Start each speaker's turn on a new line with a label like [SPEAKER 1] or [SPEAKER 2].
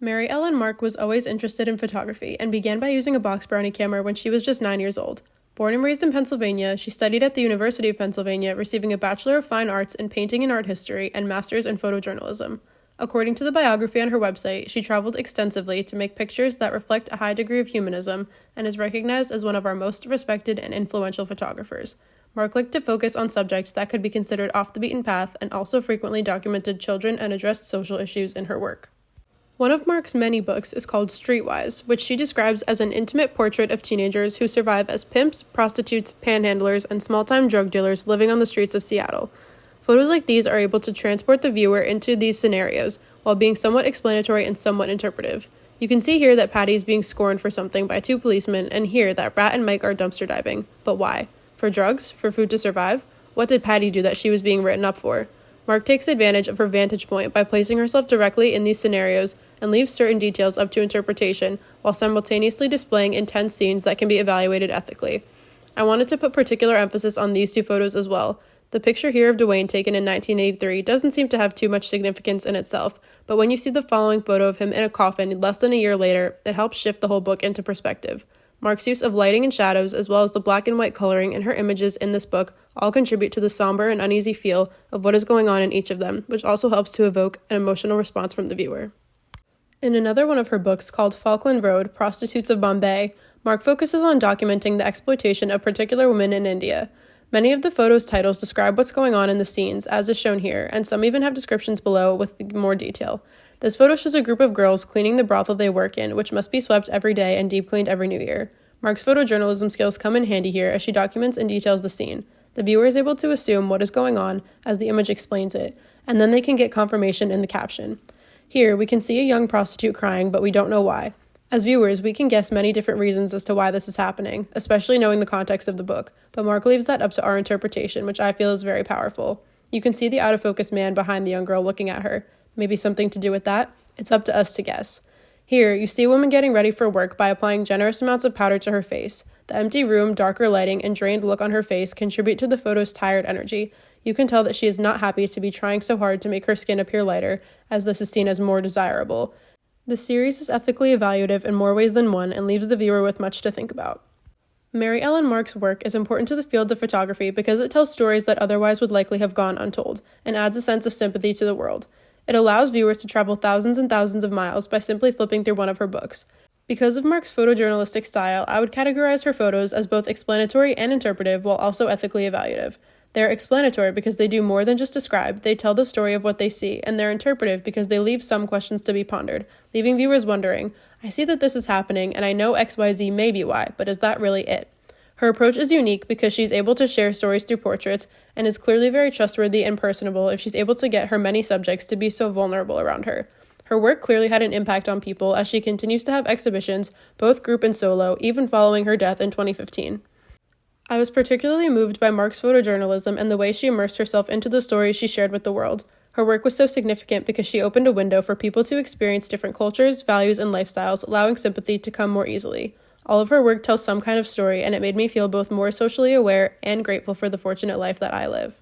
[SPEAKER 1] Mary Ellen Mark was always interested in photography and began by using a box brownie camera when she was just 9 years old. Born and raised in Pennsylvania, she studied at the University of Pennsylvania, receiving a Bachelor of Fine Arts in Painting and Art History and Master's in Photojournalism. According to the biography on her website, she traveled extensively to make pictures that reflect a high degree of humanism and is recognized as one of our most respected and influential photographers. Mark liked to focus on subjects that could be considered off the beaten path and also frequently documented children and addressed social issues in her work. One of Mark's many books is called Streetwise, which she describes as an intimate portrait of teenagers who survive as pimps, prostitutes, panhandlers, and small-time drug dealers living on the streets of Seattle. Photos like these are able to transport the viewer into these scenarios while being somewhat explanatory and somewhat interpretive. You can see here that Patty is being scorned for something by two policemen, and here that Rat and Mike are dumpster diving. But why? For drugs? For food to survive? What did Patty do that she was being written up for? Mark takes advantage of her vantage point by placing herself directly in these scenarios and leaves certain details up to interpretation while simultaneously displaying intense scenes that can be evaluated ethically. I wanted to put particular emphasis on these two photos as well. The picture here of Dwayne taken in 1983 doesn't seem to have too much significance in itself, but when you see the following photo of him in a coffin less than a year later, it helps shift the whole book into perspective. Mark's use of lighting and shadows, as well as the black and white coloring in her images in this book, all contribute to the somber and uneasy feel of what is going on in each of them, which also helps to evoke an emotional response from the viewer. In another one of her books called Falkland Road, Prostitutes of Bombay, Mark focuses on documenting the exploitation of particular women in India. Many of the photos' titles describe what's going on in the scenes, as is shown here, and some even have descriptions below with more detail. This photo shows a group of girls cleaning the brothel they work in, which must be swept every day and deep cleaned every new year. Mark's photojournalism skills come in handy here as she documents and details the scene. The viewer is able to assume what is going on as the image explains it, and then they can get confirmation in the caption. Here, we can see a young prostitute crying, but we don't know why. As viewers, we can guess many different reasons as to why this is happening, especially knowing the context of the book, but Mark leaves that up to our interpretation, which I feel is very powerful. You can see the out-of-focus man behind the young girl looking at her. Maybe something to do with that? It's up to us to guess. Here, you see a woman getting ready for work by applying generous amounts of powder to her face. The empty room, darker lighting, and drained look on her face contribute to the photo's tired energy. You can tell that she is not happy to be trying so hard to make her skin appear lighter, as this is seen as more desirable. The series is ethically evaluative in more ways than one and leaves the viewer with much to think about. Mary Ellen Mark's work is important to the field of photography because it tells stories that otherwise would likely have gone untold, and adds a sense of sympathy to the world. It allows viewers to travel thousands and thousands of miles by simply flipping through one of her books. Because of Mark's photojournalistic style, I would categorize her photos as both explanatory and interpretive while also ethically evaluative. They're explanatory because they do more than just describe, they tell the story of what they see, and they're interpretive because they leave some questions to be pondered, leaving viewers wondering, I see that this is happening, and I know XYZ may be why, but is that really it? Her approach is unique because she's able to share stories through portraits, and is clearly very trustworthy and personable if she's able to get her many subjects to be so vulnerable around her. Her work clearly had an impact on people as she continues to have exhibitions, both group and solo, even following her death in 2015. I was particularly moved by Mark's photojournalism and the way she immersed herself into the stories she shared with the world. Her work was so significant because she opened a window for people to experience different cultures, values, and lifestyles, allowing sympathy to come more easily. All of her work tells some kind of story, and it made me feel both more socially aware and grateful for the fortunate life that I live.